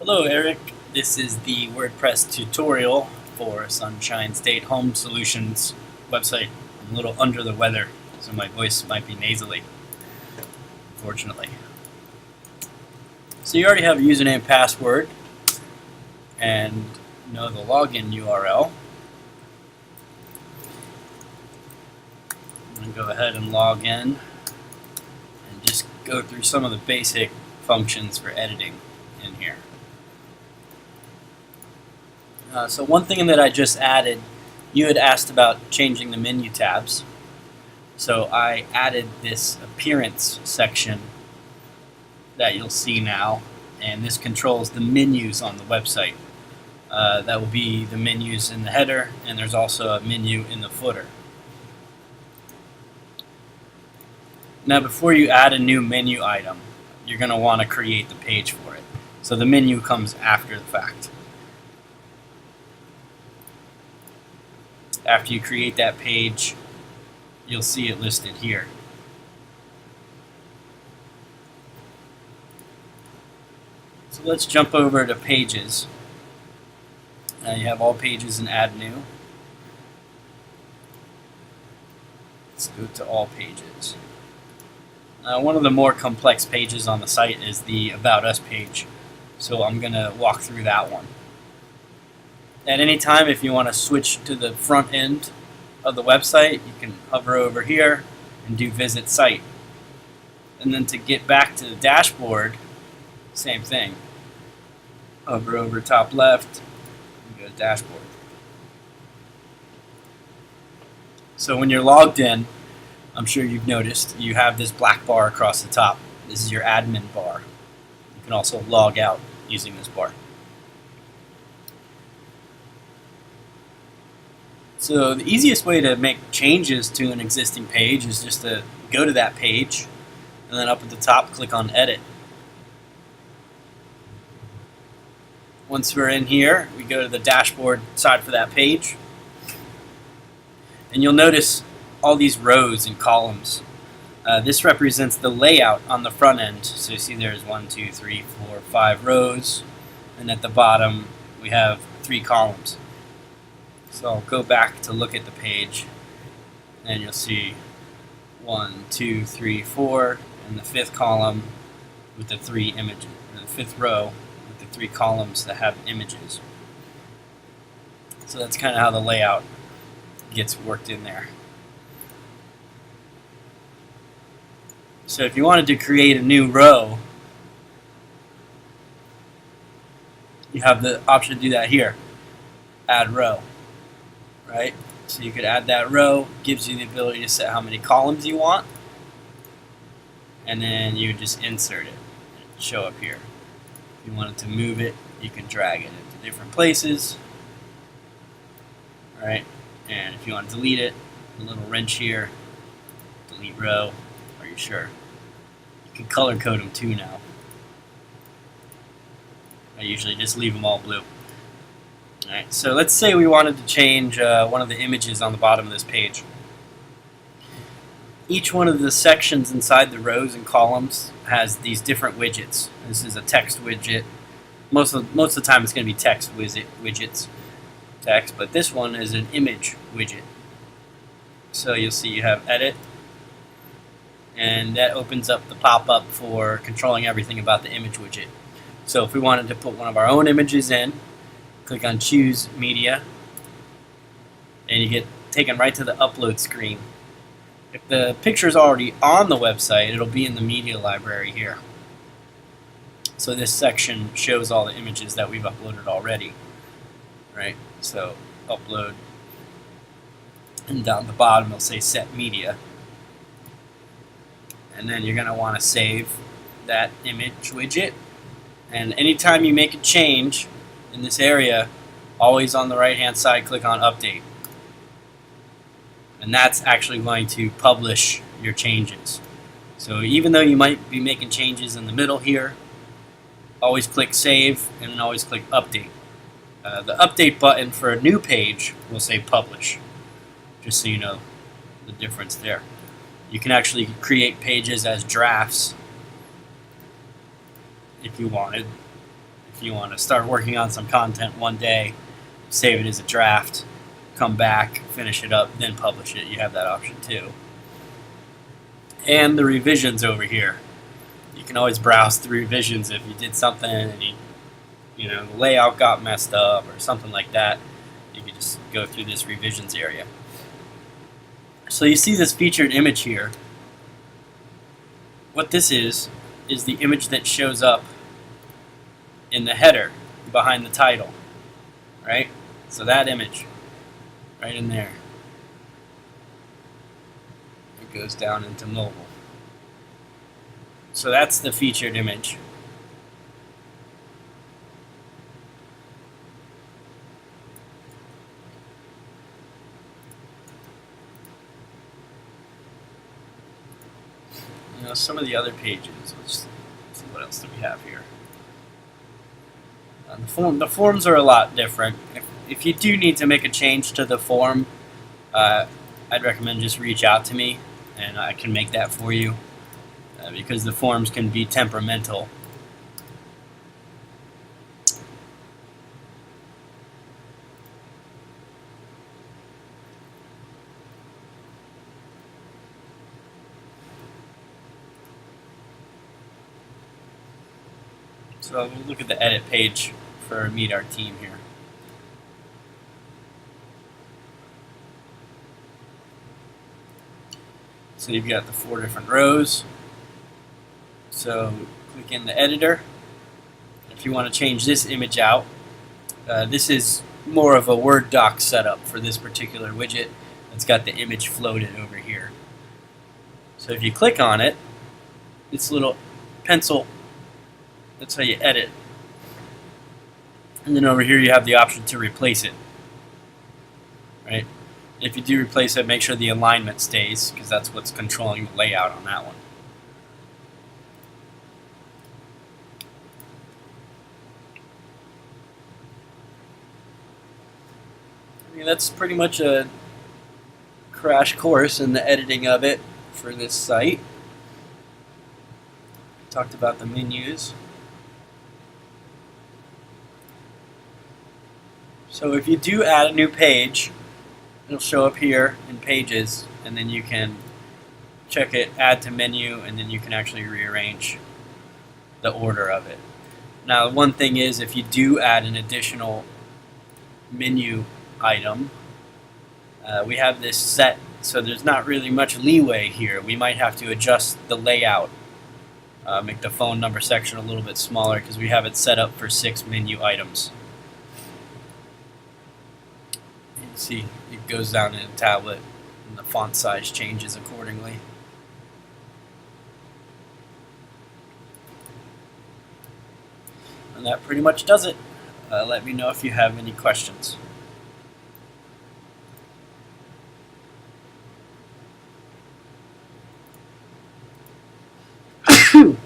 Hello Eric, this is the WordPress tutorial for Sunshine State Home Solutions website. I'm a little under the weather, so my voice might be nasally, unfortunately. So you already have a username and password and know the login URL. I'm going to go ahead and log in and just go through some of the basic functions for editing in here. So one thing that I just added, you had asked about changing the menu tabs. So I added this appearance section that you'll see now, and this controls the menus on the website. That will be the menus in the header, and there's also a menu in the footer. Now before you add a new menu item, you're going to want to create the page for it. So the menu comes after the fact. After you create that page, you'll see it listed here. So let's jump over to pages. You have all pages and add new. Let's go to all pages. One of the more complex pages on the site is the About Us page, so I'm going to walk through that one. At any time, if you want to switch to the front end of the website, you can hover over here and do Visit Site. And then to get back to the dashboard, same thing. Hover over top left and go to Dashboard. So when you're logged in, I'm sure you've noticed you have this black bar across the top. This is your admin bar. You can also log out using this bar. So the easiest way to make changes to an existing page is just to go to that page and then up at the top click on Edit. Once we're in here, we go to the dashboard side for that page, and you'll notice all these rows and columns. This represents the layout on the front end. So you see there's 1, 2, 3, 4, 5 rows, and at the bottom we have 3 columns. So I'll go back to look at the page, and you'll see 1, 2, 3, 4, and the 5th column with the 3 images, and the 5th row with the 3 columns that have images. So that's kind of how the layout gets worked in there. So if you wanted to create a new row, you have the option to do that here, Add Row. Right? So you could add that row, gives you the ability to set how many columns you want, and then you would just insert it and show up here. If you wanted to move it, you can drag it into different places. Right? And if you want to delete it, a little wrench here, delete row. Are you sure? You can color code them too now. I usually just leave them all blue. Alright, so let's say we wanted to change one of the images on the bottom of this page. Each one of the sections inside the rows and columns has these different widgets. This is a text widget. Most of the time it's going to be text widgets, text, but this one is an image widget. So you'll see you have Edit, and that opens up the pop-up for controlling everything about the image widget. So if we wanted to put one of our own images in, click on Choose Media, and you get taken right to the upload screen. If the picture is already on the website, it'll be in the media library here. So this section shows all the images that we've uploaded already. Right? So upload, and down the bottom it'll say Set Media. And then you're going to want to save that image widget. And anytime you make a change in this area, always on the right hand side click on Update, and that's actually going to publish your changes. So even though you might be making changes in the middle here, always click Save and then always click Update. The Update button for a new page will say Publish, just so you know the difference there. You can actually create pages as drafts if you wanted. If you want to start working on some content one day, save it as a draft, come back, finish it up, then publish it, you have that option too. And the revisions over here. You can always browse the revisions if you did something and the layout got messed up or something like that. You can just go through this revisions area. So you see this featured image here. What this is the image that shows up in the header behind the title, right? So that image right in there, it goes down into mobile. So that's the featured image. Some of the other pages, let's see what else do we have here. The forms are a lot different. If you do need to make a change to the form, I'd recommend just reach out to me and I can make that for you, because the forms can be temperamental. So we'll look at the edit page for Meet Our Team here. So you've got the 4 different rows. So click in the editor. If you want to change this image out, this is more of a Word doc setup for this particular widget. It's got the image floated over here. So if you click on it, this little pencil, that's how you edit. And then over here you have the option to replace it. Right? If you do replace it, make sure the alignment stays, because that's what's controlling the layout on that one. I mean, that's pretty much a crash course in the editing of it for this site. Talked about the menus. So if you do add a new page, it'll show up here in Pages, and then you can check it, add to menu, and then you can actually rearrange the order of it. Now, one thing is, if you do add an additional menu item, we have this set, so there's not really much leeway here. We might have to adjust the layout, make the phone number section a little bit smaller, because we have it set up for 6 menu items. See, it goes down in a tablet and the font size changes accordingly. And that pretty much does it. Let me know if you have any questions. Whew.